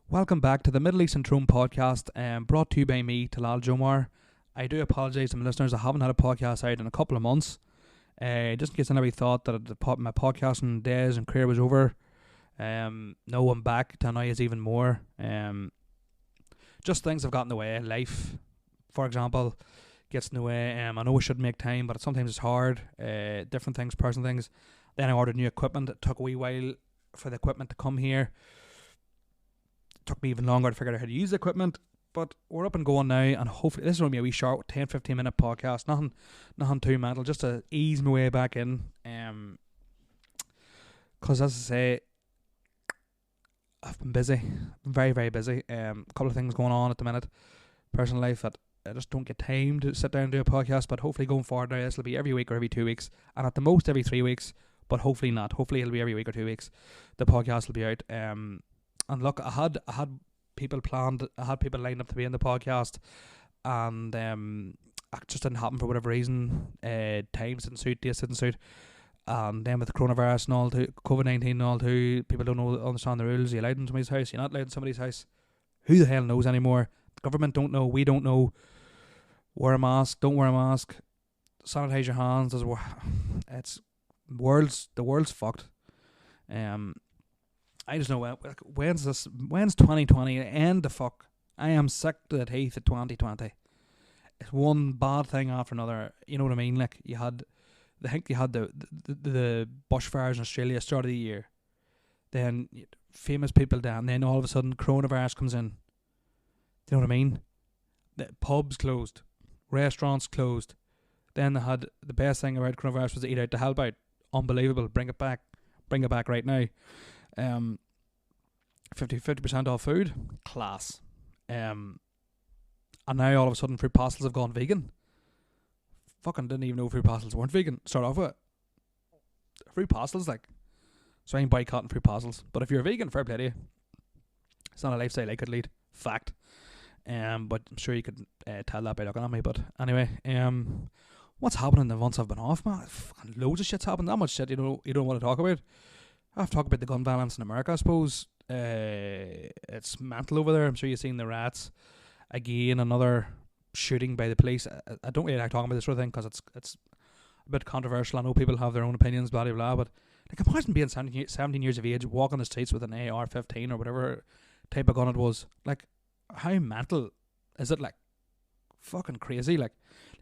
Welcome back to the Middle Eastern Throne podcast, brought to you by me, Talal Jomar. I do apologise to my listeners, I haven't had a podcast out in a couple of months. Just in case anybody thought that my podcasting days and career was over. No, I'm back to annoy us even more. Just things have got in the way. Life, for example, gets in the way. I know I should make time, but sometimes it's hard. Different things, personal things. Then I ordered new equipment. It took a wee while for the equipment to come here. Took me even longer to figure out how to use the equipment, but we're up and going now, and hopefully this is only a wee short 10-15 minute podcast, nothing too mental, just to ease my way back in, because as I say, I've been busy, very very busy, a couple of things going on at the minute, personal life, that I just don't get time to sit down and do a podcast. But hopefully going forward now, this will be every week or every 2 weeks, and at the most every 3 weeks, but hopefully not, hopefully it'll be every week or 2 weeks the podcast will be out. And look, I had people planned, I had people lined up to be in the podcast, and it just didn't happen for whatever reason. Times didn't suit, dates didn't suit, and then with the coronavirus and all, too, COVID-19 and all too, people don't understand the rules. You're allowed in somebody's house, you're not allowed in somebody's house. Who the hell knows anymore? The government don't know, we don't know. Wear a mask, don't wear a mask, sanitize your hands. The world's fucked. I just know when's 2020 end the fuck. I am sick to the teeth of 2020. It's one bad thing after another. You know what I mean? Like I think you had the bushfires in Australia start of the year. Then famous people down. Then all of a sudden coronavirus comes in. Do you know what I mean? The pubs closed, restaurants closed. Then they had the best thing about coronavirus was to eat out to help out. Unbelievable. Bring it back right now. 50% off food, class. And now all of a sudden fruit pastels have gone vegan. Fucking didn't even know fruit pastels weren't vegan. Start off with fruit pastels, like, so I ain't boycotting fruit pastels. But if you're vegan, fair play to you. It's not a lifestyle I could lead. Fact. But I'm sure you could tell that by looking at me. But anyway, what's happening in the months I've been off, man? Fucking loads of shit's happened. That much shit you don't want to talk about. I have to talk about the gun violence in America, I suppose. It's mental over there. I'm sure you've seen the riots. Again, another shooting by the police. I don't really like talking about this sort of thing because it's a bit controversial. I know people have their own opinions, blah, blah, blah. But like, imagine being 17 years of age, walking the streets with an AR-15 or whatever type of gun it was. Like, how mental is it? Like, fucking crazy. Like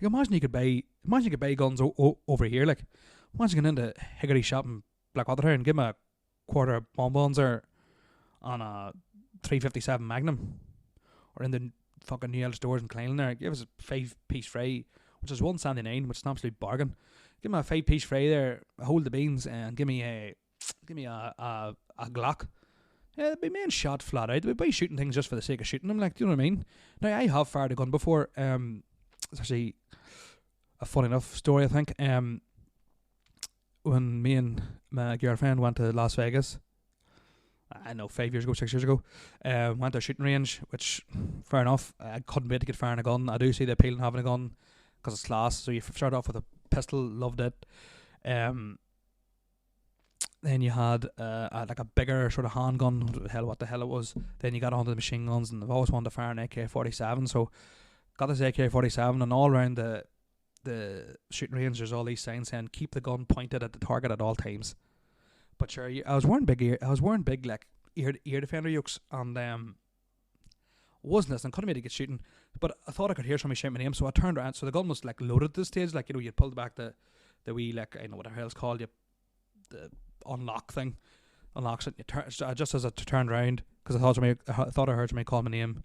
imagine you could buy guns over here. Like, imagine going into Hickory shop in Blackwater and give him a quarter of bonbons or on a 357 Magnum, or in the fucking New Ellis stores in Cleveland there, give us a 5-piece fry, which is $1.79, which is an absolute bargain. Give me a 5-piece fry there, hold the beans, and give me a Glock. Yeah, they'd be main shot flat out. They'd be shooting things just for the sake of shooting them. Like, do you know what I mean? Now, I have fired a gun before. It's actually a funny enough story, I think. When me and my girlfriend went to Las Vegas, I know 6 years ago, went to a shooting range, which, fair enough, I couldn't wait to get firing a gun. I do see the appeal in having a gun because it's class. So you start off with a pistol, loved it. Then you had like a bigger sort of handgun, what the hell it was. Then you got onto the machine guns, and I've always wanted to fire an AK-47, so got this AK-47, and all around the shooting range there's all these signs saying keep the gun pointed at the target at all times. But sure, I was wearing big like ear defender yokes, and wasn't listening, couldn't wait to get shooting. But I thought I could hear somebody shout my name, so I turned around. So the gun was like loaded at this stage, like, you know, you pulled back the wee, like, I don't know what the hell it's called, the unlock thing, unlocks it. Just as I turned around, because I thought I heard somebody call my name.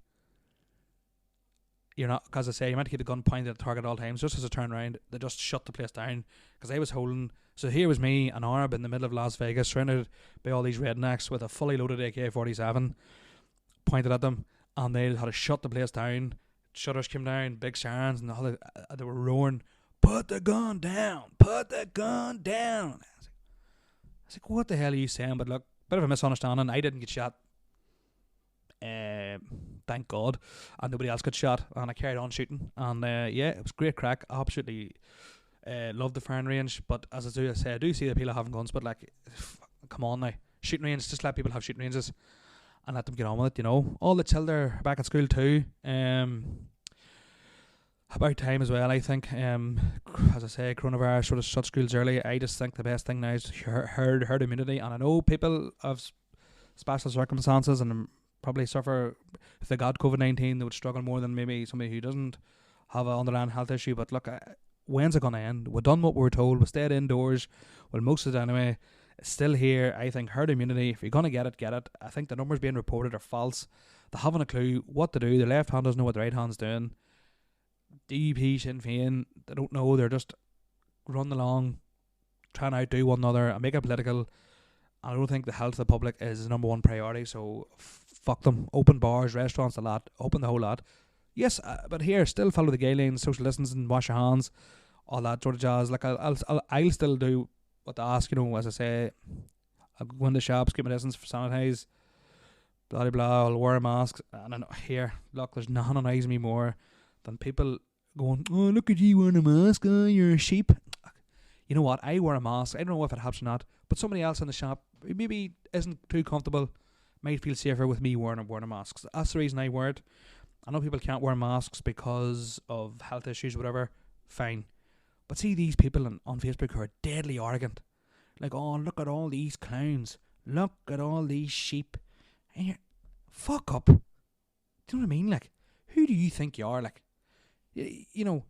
You're not, because I say you meant to keep the gun pointed at the target at all times. Just as I turned around, they just shut the place down, because I was holding. So here was me, an Arab in the middle of Las Vegas, surrounded by all these rednecks with a fully loaded AK-47 pointed at them, and they had to shut the place down. Shutters came down, big sirens, and they were roaring, "Put the gun down! Put the gun down!" I was like, "What the hell are you saying?" But look, bit of a misunderstanding. I didn't get shot. Thank God, and nobody else got shot, and I carried on shooting, and yeah, it was great crack. Absolutely loved the firing range. But as I do see the appeal of having guns, but like, come on now, shooting range, just let people have shooting ranges. and let them get on with it. You know, all the children are back at school too. About time as well, I think. As I say, coronavirus sort of shut schools early. I just think the best thing now is herd immunity. And I know people have special circumstances and probably suffer, if they got COVID-19, they would struggle more than maybe somebody who doesn't have an underlying health issue. But look, when's it going to end? We've done what we were told. We stayed indoors. Well, most of it anyway. It's still here. I think herd immunity, if you're going to get it, get it. I think the numbers being reported are false. They haven't a clue what to do. The left hand doesn't know what the right hand's doing. DUP, Sinn Féin, they don't know. They're just running along, trying to outdo one another and make it political. I don't think the health of the public is the number one priority, so fuck them. Open bars, restaurants, a lot. Open the whole lot. Yes, but here, still follow the guidelines, social distancing, wash your hands, all that sort of jazz. Like, I'll still do what they ask, you know, as I say. I'll go into shops, keep my distance, sanitize, blah, blah, blah. I'll wear a mask. And then here, look, there's nothing annoys me more than people going, oh, look at you wearing a mask, oh, you're a sheep. You know what, I wear a mask, I don't know if it helps or not, but somebody else in the shop who maybe isn't too comfortable might feel safer with me wearing a mask. That's the reason I wear it. I know people can't wear masks because of health issues, whatever, fine. But see these people on Facebook who are deadly arrogant. Like, oh, look at all these clowns, look at all these sheep. And you're, fuck up. Do you know what I mean? Like, who do you think you are? Like, you know,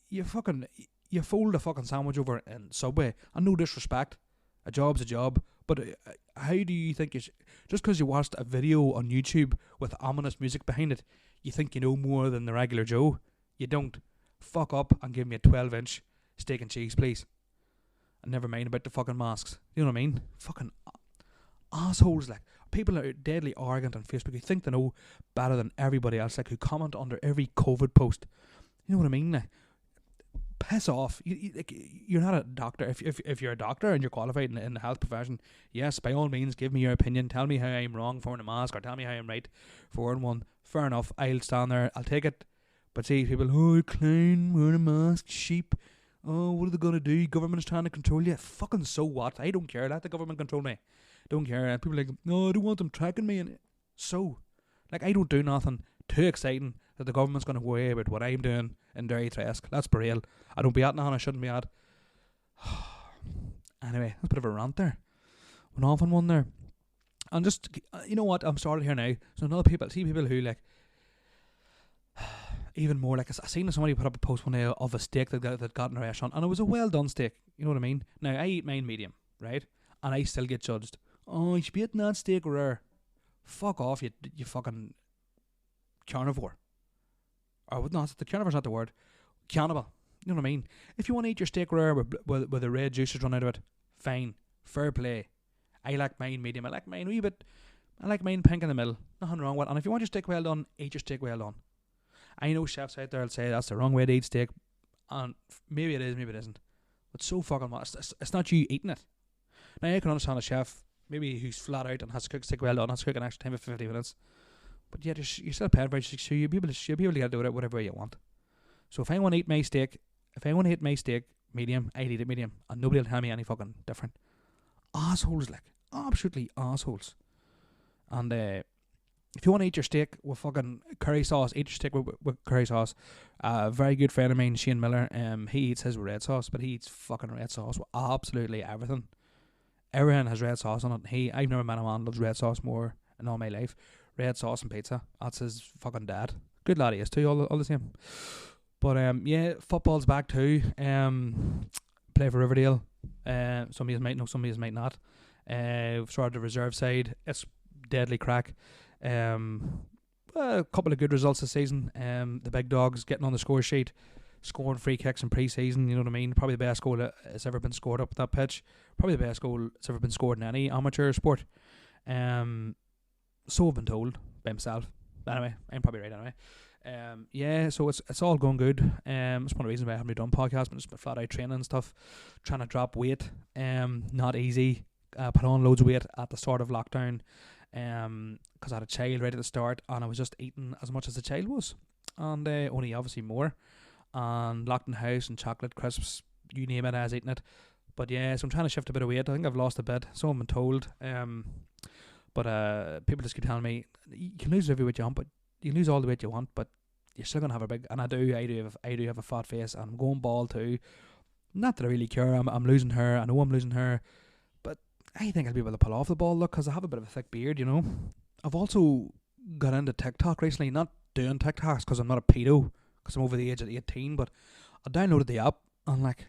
you fold a fucking sandwich over in Subway, and no disrespect, a job's a job, but how do you think just because you watched a video on YouTube with ominous music behind it, you think you know more than the regular Joe? You don't. Fuck up and give me a 12-inch steak and cheese, please. And never mind about the fucking masks. You know what I mean? Fucking assholes, like. People are deadly arrogant on Facebook who think they know better than everybody else, like, who comment under every COVID post. You know what I mean? Like, piss off. You're not a doctor. If you're a doctor and you're qualified in the health profession, yes, by all means, give me your opinion. Tell me how I'm wrong for wearing a mask, or tell me how I'm right for wearing one. Fair enough. I'll stand there. I'll take it. But see, people, oh, clown, wearing a mask, sheep. Oh, what are they going to do? Government is trying to control you. Fucking so what? I don't care. Let the government control me. Don't care. And people are like, no, I don't want them tracking me. And so, like, I don't do nothing too exciting that the government's going to worry about what I'm doing in Derry Tresk. Let's be real. I don't be at nothing I shouldn't be at. Anyway, that's a bit of a rant there. Went off on one there. And just, you know what? I'm started here now. So another people, see people who, like, even more, like, I seen somebody put up a post one day of a steak that got in a restaurant, and it was a well done steak. You know what I mean? Now, I eat mine medium, right? And I still get judged. Oh, you should be eating that steak rare. Fuck off, you fucking carnivore. Or not, the carnivore's not the word. Cannibal. You know what I mean? If you want to eat your steak rare with the red juices run out of it, fine. Fair play. I like mine medium. I like mine wee bit. I like mine pink in the middle. Nothing wrong with it. And if you want your steak well done, eat your steak well done. I know chefs out there will say that's the wrong way to eat steak. And maybe it is, maybe it isn't. But so fucking much. It's not you eating it. Now, I can understand a chef, maybe who's flat out and has to cook steak well done, has to cook an extra time of 50 minutes. But yet, you're still paying for it, so you'll be able to get to do it whatever way you want. So if I want to eat my steak, medium, I'll eat it medium. And nobody will tell me any fucking different. Assholes, like. Absolutely assholes. And if you want to eat your steak with fucking curry sauce, eat your steak with curry sauce. A very good friend of mine, Shane Miller, he eats his with red sauce, but he eats fucking red sauce with absolutely everything. Everything has red sauce on it. I've never met a man that loves red sauce more in all my life. Red sauce and pizza. That's his fucking dad. Good lad he is too, all the same. But yeah, football's back too. Play for Riverdale. Some of you might know, some of you might not. We've started the reserve side. It's deadly crack. A couple of good results this season. The big dogs getting on the score sheet, scoring free kicks in pre-season. You know what I mean? Probably the best goal that's ever been scored up that pitch. Probably the best goal that's ever been scored in any amateur sport. So I've been told by myself. Anyway, I'm probably right anyway. Yeah, so it's all going good. It's one of the reasons why I haven't done podcasts, but it's been flat out training and stuff, trying to drop weight. Not easy. Put on loads of weight at the start of lockdown. Because I had a child right at the start, and I was just eating as much as the child was, and only obviously more, and locked in the house and chocolate, crisps, you name it, I was eating it. But yeah, so I'm trying to shift a bit of weight. I think I've lost a bit, so I've been told. But people just keep telling me you can lose every weight you want, but you can lose all the weight you want, but you're still gonna have a big. And I do have a fat face, and I'm going bald too. Not that I really care. I'm losing hair. I know I'm losing hair, but I think I'll be able to pull off the bald look because I have a bit of a thick beard. You know. I've also got into TikTok recently. Not doing TikToks because I'm not a pedo, because I'm over the age of 18. But I downloaded the app and like,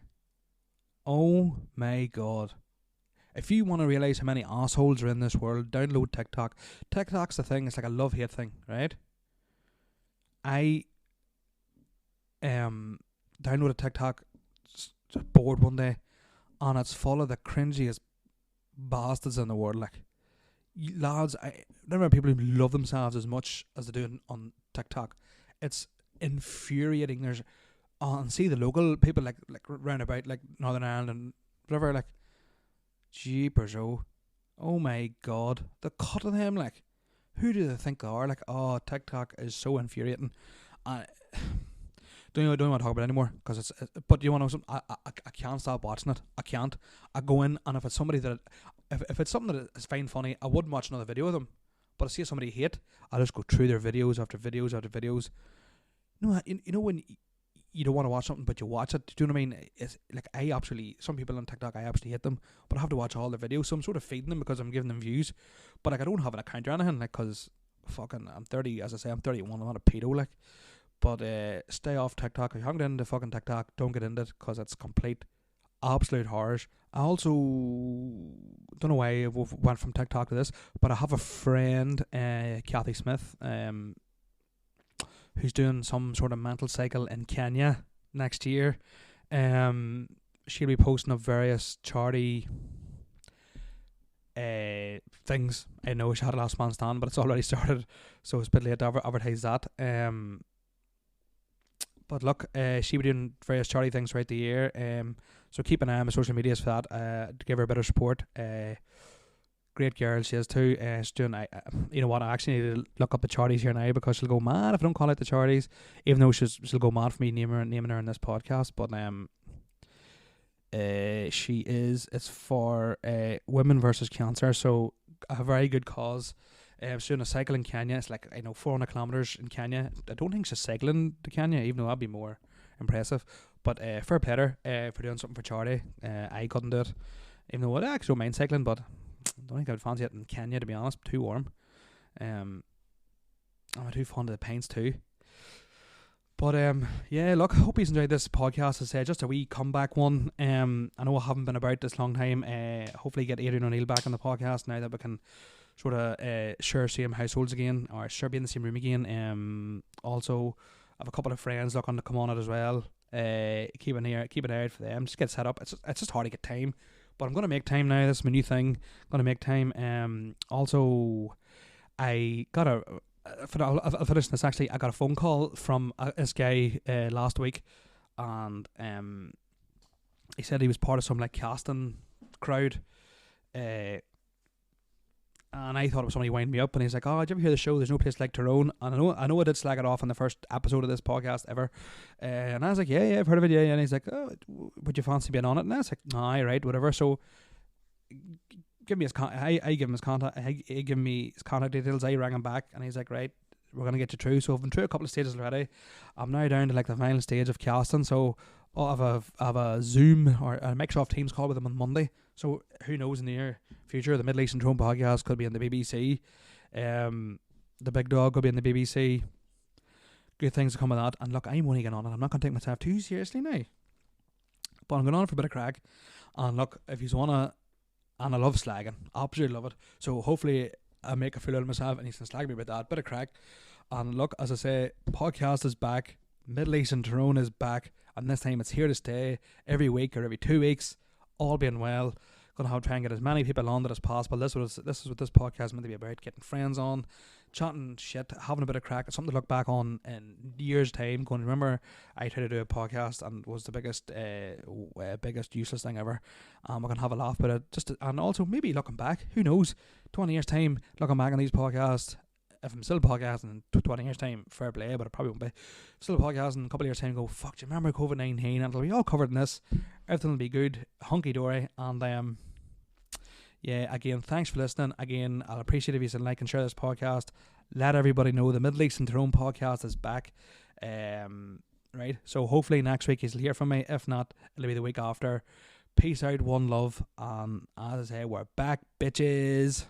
oh my god. If you want to realise how many assholes are in this world, download TikTok. TikTok's the thing, it's like a love-hate thing, right? I downloaded TikTok, bored one day, and it's full of the cringiest bastards in the world. Like, lads, I remember people who love themselves as much as they do on TikTok. It's infuriating. There's, and see the local people like round about like Northern Ireland and whatever, like, jeepers, oh my god, the cut of them, like, who do they think they are? Like, oh, TikTok is so infuriating. I don't want to talk about it anymore because it's. But you want to know something? I can't stop watching it. I can't. I go in, and if it's somebody that, if it's something that is fine funny, I wouldn't watch another video of them. But I see somebody hate, I just go through their videos after videos after videos. You know when you don't want to watch something but you watch it. Do you know what I mean? It's like, some people on TikTok, I absolutely hate them, but I have to watch all their videos, so I'm sort of feeding them because I'm giving them views. But like, I don't have an account or anything, like, because fucking I'm 30, as I say, I'm 31, I'm not a pedo, like. But stay off TikTok. If you haven't get into fucking TikTok, don't get into it because it's complete absolute horrors. I also don't know why I went from TikTok to this, but I have a friend, Kathy Smith, who's doing some sort of mental cycle in Kenya next year. She'll be posting up various charity things. I know she had a last man stand, but it's already started, so it's a bit late to advertise that. But look, she'll be doing various charity things throughout the year. So keep an eye on my social medias for that. To give her a bit of support. Great girl she is too. She's doing. You know what? I actually need to look up the charities here now because she'll go mad if I don't call out the charities. Even though she'll go mad for me naming her in this podcast. But she is. It's for women versus cancer. So a very good cause. She's doing a cycle in Kenya. It's like, 400 kilometers in Kenya. I don't think she's cycling to Kenya, even though that'd be more impressive. But fair play to her for doing something for charity. I couldn't do it, even though I actually don't mind cycling, but I don't think I'd fancy it in Kenya, to be honest. Too warm. I'm too fond of the pints too. But yeah, look, hope you enjoyed this podcast. As I said, just a wee comeback one. I know I haven't been about this long time. Hopefully get Adrian O'Neill back on the podcast now that we can sort of share same households again, or share be in the same room again. Also, I have a couple of friends looking to come on it as well. Keep an eye out for them. Just get set up. It's just hard to get time, but I'm gonna make time now. This is my new thing. I'm gonna make time. Also, I got I'll finish this actually. I got a phone call from this guy last week, and he said he was part of some like casting crowd. And I thought it was somebody winding me up, and he's like, "Oh, did you ever hear the show? There's no place like Tyrone." And I know I did slag it off in the first episode of this podcast ever. And I was like, "Yeah, I've heard of it, yeah." And he's like, "Oh, would you fancy being on it?" And I was like, "Aye, right, whatever." So, give me his I give him his contact. He give me his contact details. I rang him back, and he's like, "Right, we're gonna get you through." So I've been through a couple of stages already. I'm now down to like the final stage of casting. So I have a Zoom or a Microsoft Teams call with him on Monday. So who knows, in the near future, the Middle Eastern Throne podcast could be on the BBC. The Big Dog could be on the BBC. Good things to come of that. And look, I'm only getting on it. I'm not going to take myself too seriously now. But I'm going on for a bit of crack. And look, if you want to... And I love slagging. Absolutely love it. So hopefully I make a fool out of myself and you can slag me about that. Bit of crack. And look, as I say, podcast is back. Middle Eastern Tyrone is back. And this time it's here to stay. Every week or every 2 weeks. All being well. Going to try and get as many people on that as possible. This is what this podcast is meant to be about. Getting friends on, chatting shit, having a bit of crack. It's something to look back on in years' time. Going, remember, I tried to do a podcast and was the biggest useless thing ever. We're going to have a laugh about it. And also maybe looking back, who knows, 20 years' time, looking back on these podcasts. If I'm still podcasting in 20 years' time, fair play, but I probably won't be. Still podcasting in a couple of years' time, go, fuck, do you remember COVID-19? And it'll be all covered in this. Everything will be good, hunky-dory, and Yeah, again, thanks for listening. Again, I'll appreciate if you can like and share this podcast. Let everybody know the Middle East and Tyrone podcast is back. Right, so hopefully next week you'll hear from me. If not, it'll be the week after. Peace out, one love, and as I say, we're back, bitches.